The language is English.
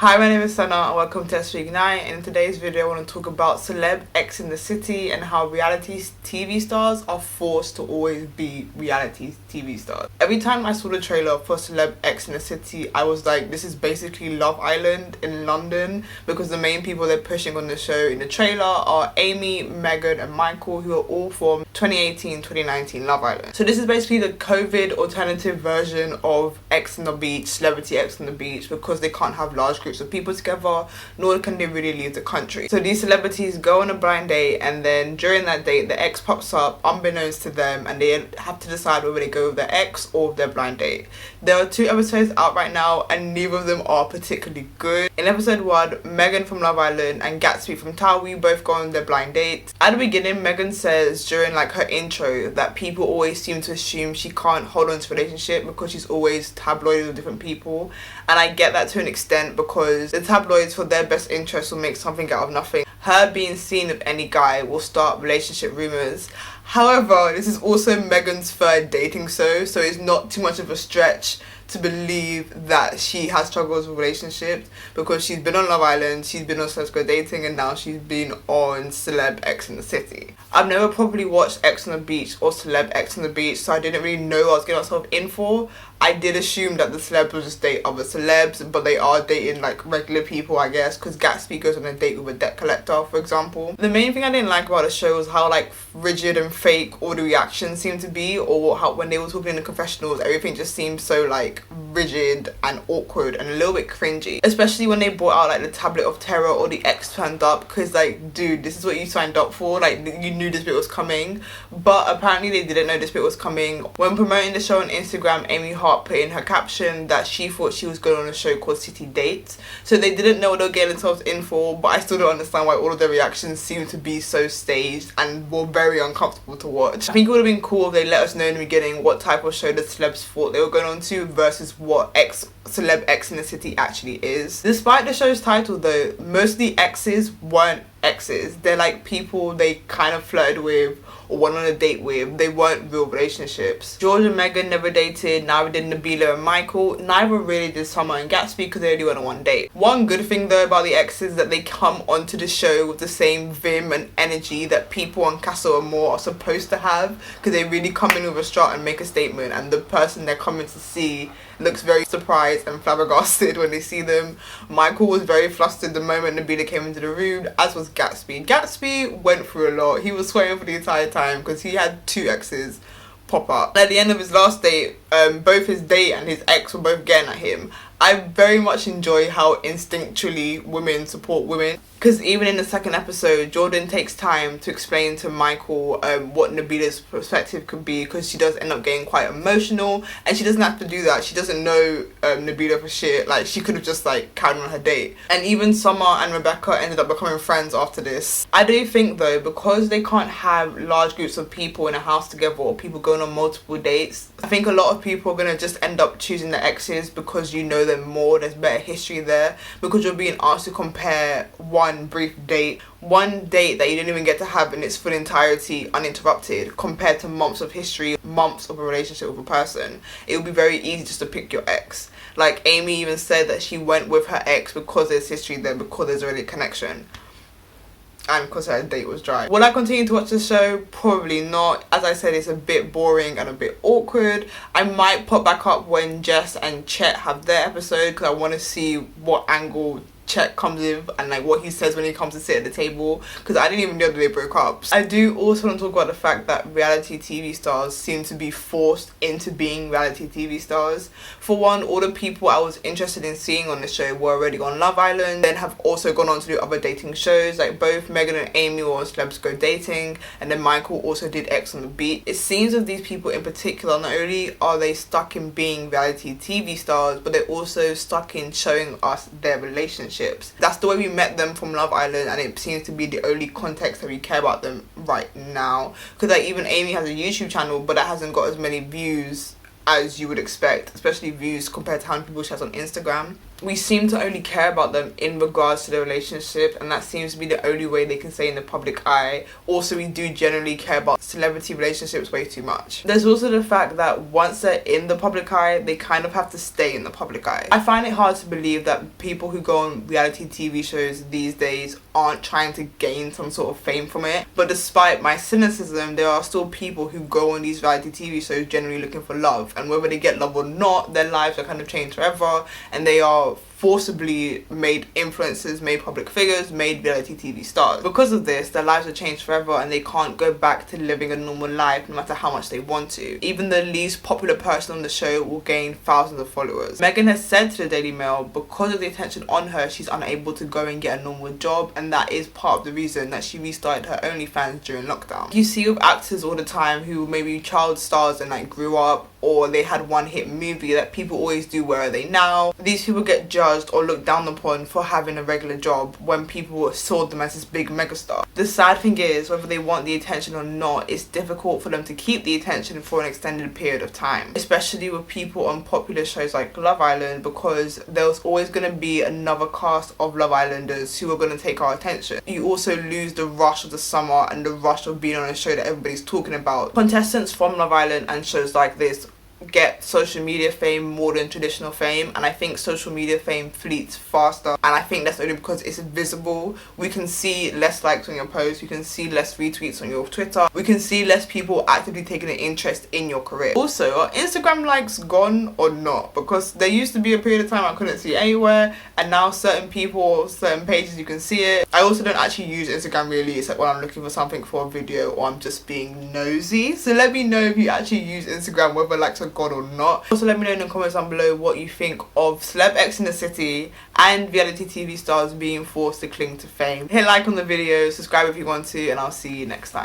Hi, my name is Sana and welcome to Let's Ignite. And in today's video, I want to talk about Celeb X in the City and how reality TV stars are forced to always be reality TV stars. Every time I saw the trailer for Celeb X in the City, I was like, this is basically Love Island in London, because the main people they're pushing on the show in the trailer are Amy, Megan and Michael, who are all from 2018-2019 Love Island. So this is basically the COVID alternative version of X on the Beach, Celebrity X on the Beach, because they can't have large groups of people together, nor can they really leave the country. So these celebrities go on a blind date, and then during that date the ex pops up unbeknownst to them, and they have to decide whether they go with their ex or with their blind date. There are 2 episodes out right now and neither of them are particularly good. In episode 1, Megan from Love Island and Gatsby from Towie both go on their blind dates. At the beginning, Megan says during like her intro that people always seem to assume she can't hold on to a relationship because she's always tabloided with different people, and I get that to an extent because the tabloids, for their best interest, will make something out of nothing. Her being seen with any guy will start relationship rumours. However, this is also Megan's 3rd dating show, so it's not too much of a stretch to believe that she has struggles with relationships, because she's been on Love Island, she's been on Let's Go Dating, and now she's been on Celeb X in the City. I've never properly watched X on the Beach or Celeb X on the Beach, so I didn't really know what I was getting myself in for. I did assume that the celebs will just date other celebs, but they are dating like regular people, I guess, because Gatsby goes on a date with a debt collector, for example. The main thing I didn't like about the show was how like rigid and fake all the reactions seemed to be, or how when they were talking in the confessionals, everything just seemed so like rigid and awkward and a little bit cringy, especially when they brought out like the tablet of terror or the X turned up, because like, dude, this is what you signed up for. Like, you knew this bit was coming, but apparently they didn't know this bit was coming. When promoting the show on Instagram, Amy Hart put in her caption that she thought she was going on a show called City Dates, so they didn't know what they were getting themselves in for. But I still don't understand why all of their reactions seem to be so staged and were very uncomfortable to watch. I think it would have been cool if they let us know in the beginning what type of show the celebs thought they were going on to versus what Celeb X in the City actually is. Despite the show's title though, most of the exes weren't exes. They're like people they kind of flirted with or went on a date with. They weren't real relationships. George and Megan never dated, neither did Nabila and Michael, neither really did Summer and Gatsby because they only went on one date. One good thing though about the exes is that they come onto the show with the same vim and energy that people on Castle and More are supposed to have, because they really come in with a strut and make a statement, and the person they're coming to see looks very surprised and flabbergasted when they see them. Michael was very flustered the moment Nabila came into the room, as was Gatsby. Gatsby went through a lot. He was sweating for the entire time because he had 2 exes pop up. At the end of his last date, both his date and his ex were both getting at him. I very much enjoy how instinctually women support women, because even in the 2nd episode, Jordan takes time to explain to Michael what Nabila's perspective could be, because she does end up getting quite emotional, and she doesn't have to do that. She doesn't know Nabila for shit. Like, she could have just like carried on her date. And even Summer and Rebecca ended up becoming friends after this. I do think though, because they can't have large groups of people in a house together or people going on multiple dates, I think a lot of people are going to just end up choosing their exes because you know them more, there's better history there, because you're being asked to compare one brief date, one date that you didn't even get to have in its full entirety uninterrupted, compared to months of history, months of a relationship with a person. It would be very easy just to pick your ex. Like, Amy even said that she went with her ex because there's history there, because there's already a connection, and because her date was dry. Will I continue to watch the show? Probably not. As I said, it's a bit boring and a bit awkward. I might pop back up when Jess and Chet have their episode, because I want to see what angle Chet comes with and like what he says when he comes to sit at the table, because I didn't even know that they broke up. I do also want to talk about the fact that reality TV stars seem to be forced into being reality TV stars. For one, all the people I was interested in seeing on the show were already on Love Island, then have also gone on to do other dating shows, like both Megan and Amy were on Celebs Go Dating, and then Michael also did X on the Beach. It seems of these people in particular, not only are they stuck in being reality TV stars, but they're also stuck in showing us their relationships. That's the way we met them from Love Island, and it seems to be the only context that we care about them right now, because like even Amy has a YouTube channel, but that hasn't got as many views as you would expect, especially views compared to how many people she has on Instagram. we seem to only care about them in regards to their relationship, and that seems to be the only way they can stay in the public eye. Also, we do generally care about celebrity relationships way too much. There's also the fact that once they're in the public eye, they kind of have to stay in the public eye. I find it hard to believe that people who go on reality TV shows these days aren't trying to gain some sort of fame from it. But despite my cynicism, there are still people who go on these reality TV shows generally looking for love, and whether they get love or not, their lives are kind of changed forever, and they are forcibly made influencers, made public figures, made reality TV stars. Because of this, their lives are changed forever and they can't go back to living a normal life no matter how much they want to. Even the least popular person on the show will gain thousands of followers. Meghan has said to the Daily Mail, because of the attention on her, she's unable to go and get a normal job, and that is part of the reason that she restarted her OnlyFans during lockdown. You see with actors all the time who maybe child stars and like grew up, or they had one hit movie, that people always do where are they now. These people get judged or looked down upon for having a regular job when people saw them as this big megastar. The sad thing is, whether they want the attention or not, it's difficult for them to keep the attention for an extended period of time, especially with people on popular shows like Love Island, because there's always going to be another cast of Love Islanders who are going to take our attention. You also lose the rush of the summer and the rush of being on a show that everybody's talking about. Contestants from Love Island and shows like this get social media fame more than traditional fame, and I think social media fame fleets faster, and I think that's only because it's visible. We can see less likes on your posts, we can see less retweets on your Twitter, we can see less people actively taking an interest in your career. Also, are Instagram likes gone or not? Because there used to be a period of time I couldn't see anywhere, and now certain people, certain pages, you can see it. I also don't actually use Instagram really, except when I'm looking for something for a video or I'm just being nosy. So let me know if you actually use Instagram, whether likes are gone or not. Also, let me know in the comments down below what you think of Celeb X in the City and reality TV stars being forced to cling to fame. Hit like on the video, subscribe if you want to, and I'll see you next time.